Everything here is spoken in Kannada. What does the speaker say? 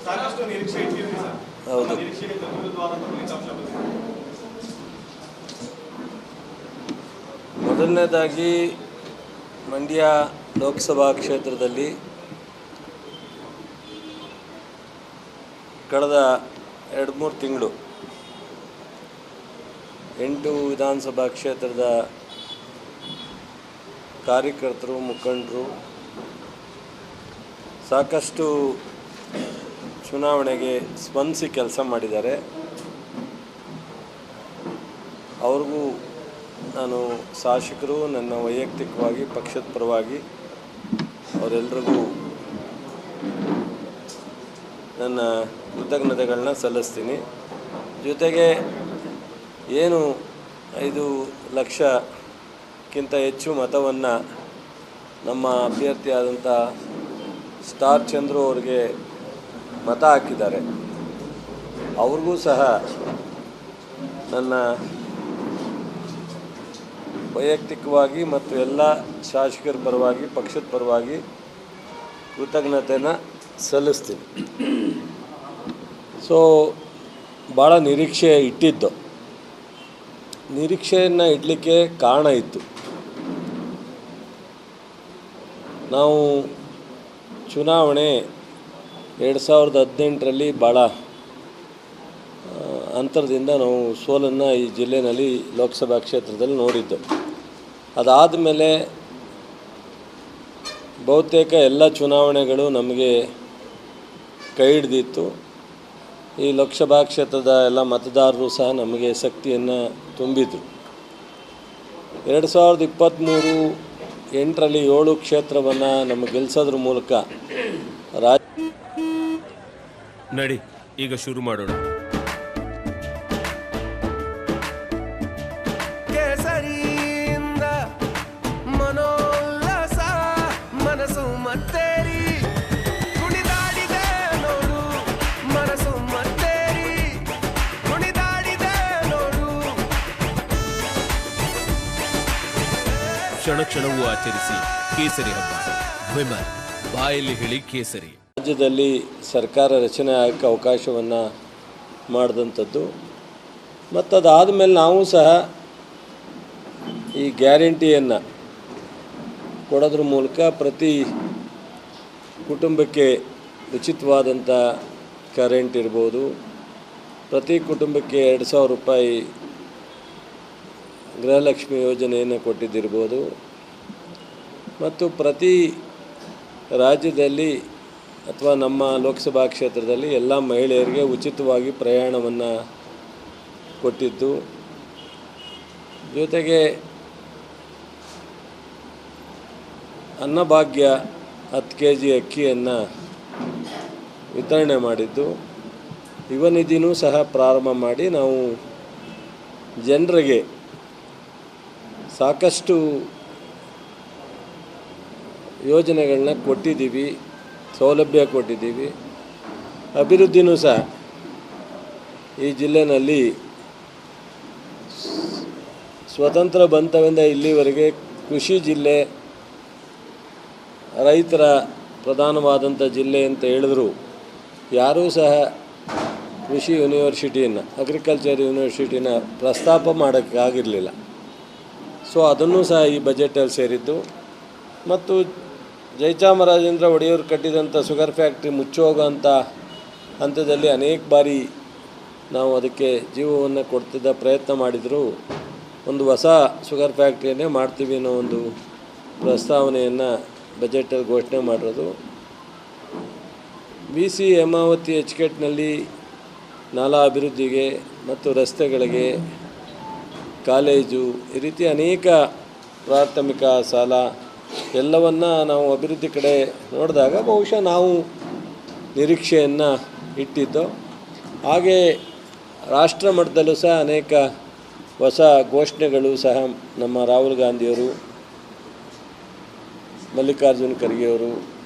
ಸಾಕಷ್ಟು ನಿರೀಕ್ಷೆ ಇಟ್ಟಿದ್ದೀರಿ ಸರ್. ಹೌದು. ನಿರೀಕ್ಷೆಗೆ ವಿರುದ್ಧವಾದಂಥ ಫಲಿತಾಂಶ ಬಂದಿದೆ. ಮೊದಲನೇದಾಗಿ ಮಂಡ್ಯ ಲೋಕಸಭಾ ಕ್ಷೇತ್ರದಲ್ಲಿ ಕಳೆದ 2-3 ತಿಂಗಳು 8 ವಿಧಾನಸಭಾ ಕ್ಷೇತ್ರದ ಕಾರ್ಯಕರ್ತರು ಮುಖಂಡರು ಸಾಕಷ್ಟು ಚುನಾವಣೆಗೆ ಸ್ಪಂದಿಸಿ ಕೆಲಸ ಮಾಡಿದ್ದಾರೆ. ಅವ್ರಿಗೂ ನಾನು ಶಾಸಕರು ನನ್ನ ವೈಯಕ್ತಿಕವಾಗಿ ಪಕ್ಷದ ಪರವಾಗಿ ಅವರೆಲ್ಲರಿಗೂ ನನ್ನ ಕೃತಜ್ಞತೆಗಳನ್ನ ಸಲ್ಲಿಸ್ತೀನಿ. ಜೊತೆಗೆ ಏನು 5 ಲಕ್ಷಕ್ಕಿಂತ ಹೆಚ್ಚು ಮತವನ್ನು ನಮ್ಮ ಅಭ್ಯರ್ಥಿಯಾದಂಥ ಸ್ಟಾರ್ ಚಂದ್ರು ಅವರಿಗೆ ಮತ ಹಾಕಿದ್ದಾರೆ. ಅವ್ರಿಗೂ ಸಹ ನನ್ನ ವೈಯಕ್ತಿಕವಾಗಿ ಮತ್ತು ಎಲ್ಲ ಶಾಸಕರ ಪರವಾಗಿ ಪಕ್ಷದ ಪರವಾಗಿ ಕೃತಜ್ಞತೆಯನ್ನು ಸಲ್ಲಿಸ್ತೀನಿ. ಸೊ ಭಾಳ ನಿರೀಕ್ಷೆ ಇಟ್ಟಿದ್ದು, ನಿರೀಕ್ಷೆಯನ್ನು ಇಡಲಿಕ್ಕೆ ಕಾರಣ ಇತ್ತು. ನಾವು ಚುನಾವಣೆ 2018ರಲ್ಲಿ ಭಾಳ ಅಂತರದಿಂದ ನಾವು ಸೋಲನ್ನು ಈ ಜಿಲ್ಲೆಯಲ್ಲಿ ಲೋಕಸಭಾ ಕ್ಷೇತ್ರದಲ್ಲಿ ನೋಡಿದ್ದು. ಅದಾದ ಮೇಲೆ ಬಹುತೇಕ ಎಲ್ಲ ಚುನಾವಣೆಗಳು ನಮಗೆ ಕೈ ಹಿಡಿದಿತ್ತು. ಈ ಲೋಕಸಭಾ ಕ್ಷೇತ್ರದ ಎಲ್ಲ ಮತದಾರರು ಸಹ ನಮಗೆ ಶಕ್ತಿಯನ್ನು ತುಂಬಿದರು. 2023-8ರಲ್ಲಿ 7 ಕ್ಷೇತ್ರವನ್ನು ನಮಗೆ ಗೆಲ್ಲಿಸೋದ್ರ ಮೂಲಕ ನಡಿ ಈಗ ಶುರು ಮಾಡೋಣ. ಕೇಸರಿಯಿಂದ ಮನೋಲ್ಲಾಸ ಮನಸ್ಸು ಮತ್ತೇರಿ ಕುಣಿದಾಡಿದೆ ನೋಡು, ಮನಸ್ಸು ಮತ್ತೇರಿ ಕುಣಿದಾಡಿದೆ ನೋಡು. ಕ್ಷಣ ಕ್ಷಣವೂ ಆಚರಿಸಿ ಕೇಸರಿ ಹಬ್ಬ. ವಿಮಲ್ ಬಾಯಲ್ಲಿ ಹೇಳಿ ಕೇಸರಿ. ರಾಜ್ಯದಲ್ಲಿ ಸರ್ಕಾರ ರಚನೆ ಆಗೋಕ್ಕೆ ಅವಕಾಶವನ್ನು ಮಾಡಿದಂಥದ್ದು. ಮತ್ತು ಅದಾದ ಮೇಲೆ ನಾವು ಸಹ ಈ ಗ್ಯಾರಂಟಿಯನ್ನು ಕೊಡೋದ್ರ ಮೂಲಕ ಪ್ರತಿ ಕುಟುಂಬಕ್ಕೆ ಉಚಿತವಾದಂಥ ಕರೆಂಟ್ ಇರ್ಬೋದು, ಪ್ರತಿ ಕುಟುಂಬಕ್ಕೆ 2,000 ರೂಪಾಯಿ ಗೃಹಲಕ್ಷ್ಮಿ ಯೋಜನೆಯನ್ನು ಕೊಟ್ಟಿದ್ದಿರ್ಬೋದು, ಮತ್ತು ಪ್ರತಿ ರಾಜ್ಯದಲ್ಲಿ ಅಥವಾ ನಮ್ಮ ಲೋಕಸಭಾ ಕ್ಷೇತ್ರದಲ್ಲಿ ಎಲ್ಲ ಮಹಿಳೆಯರಿಗೆ ಉಚಿತವಾಗಿ ಪ್ರಯಾಣವನ್ನು ಕೊಟ್ಟಿದ್ದು. ಜೊತೆಗೆ ಅನ್ನಭಾಗ್ಯ 10 kg ಅಕ್ಕಿಯನ್ನು ವಿತರಣೆ ಮಾಡಿದ್ದು. ಯುವ ನಿಧಿನೂ ಸಹ ಪ್ರಾರಂಭ ಮಾಡಿ ನಾವು ಜನರಿಗೆ ಸಾಕಷ್ಟು ಯೋಜನೆಗಳನ್ನ ಕೊಟ್ಟಿದ್ದೀವಿ, ಸೌಲಭ್ಯ ಕೊಟ್ಟಿದ್ದೀವಿ. ಅಭಿವೃದ್ಧಿನೂ ಸಹ ಈ ಜಿಲ್ಲೆಯಲ್ಲಿ ಸ್ವತಂತ್ರ ಬಂತವಿಂದ ಇಲ್ಲಿವರೆಗೆ ಕೃಷಿ ಜಿಲ್ಲೆ, ರೈತರ ಪ್ರಧಾನವಾದಂಥ ಜಿಲ್ಲೆ ಅಂತ ಹೇಳಿದ್ರು ಯಾರೂ ಸಹ ಕೃಷಿ ಯೂನಿವರ್ಸಿಟಿಯನ್ನು, ಅಗ್ರಿಕಲ್ಚರ್ ಯೂನಿವರ್ಸಿಟಿನ ಪ್ರಸ್ತಾಪ ಮಾಡೋಕ್ಕಾಗಿರಲಿಲ್ಲ. ಸೊ ಅದನ್ನು ಸಹ ಈ ಬಜೆಟಲ್ಲಿ ಸೇರಿದ್ದು. ಮತ್ತು ಜಯಚಾಮರಾಜೇಂದ್ರ ಒಡೆಯವರು ಕಟ್ಟಿದಂಥ ಶುಗರ್ ಫ್ಯಾಕ್ಟ್ರಿ ಮುಚ್ಚೋಗೋಂಥ ಹಂತದಲ್ಲಿ ಅನೇಕ ಬಾರಿ ನಾವು ಅದಕ್ಕೆ ಜೀವವನ್ನು ಕೊಡ್ತಿದ್ದ ಪ್ರಯತ್ನ ಮಾಡಿದರೂ ಒಂದು ಹೊಸ ಶುಗರ್ ಫ್ಯಾಕ್ಟ್ರಿಯನ್ನೇ ಮಾಡ್ತೀವಿ ಅನ್ನೋ ಒಂದು ಪ್ರಸ್ತಾವನೆಯನ್ನು ಬಜೆಟಲ್ಲಿ ಘೋಷಣೆ ಮಾಡಿರೋದು. BC ಹೇಮಾವತಿ ಅಚ್ಚುಕಟ್ಟಿನಲ್ಲಿ ನಾಲಾ ಅಭಿವೃದ್ಧಿಗೆ ಮತ್ತು ರಸ್ತೆಗಳಿಗೆ, ಕಾಲೇಜು, ಈ ರೀತಿ ಅನೇಕ ಪ್ರಾಥಮಿಕ ಸಾಲ ಎಲ್ಲವನ್ನು ನಾವು ಅಭಿವೃದ್ಧಿ ಕಡೆ ನೋಡಿದಾಗ ಬಹುಶಃ ನಾವು ನಿರೀಕ್ಷೆಯನ್ನು ಇಟ್ಟಿದ್ದು. ಹಾಗೆ ರಾಷ್ಟ್ರ ಮಟ್ಟದಲ್ಲೂ ಸಹ ಅನೇಕ ಹೊಸ ಘೋಷಣೆಗಳು ಸಹ ನಮ್ಮ ರಾಹುಲ್ ಗಾಂಧಿಯವರು, ಮಲ್ಲಿಕಾರ್ಜುನ್ ಖರ್ಗೆಯವರು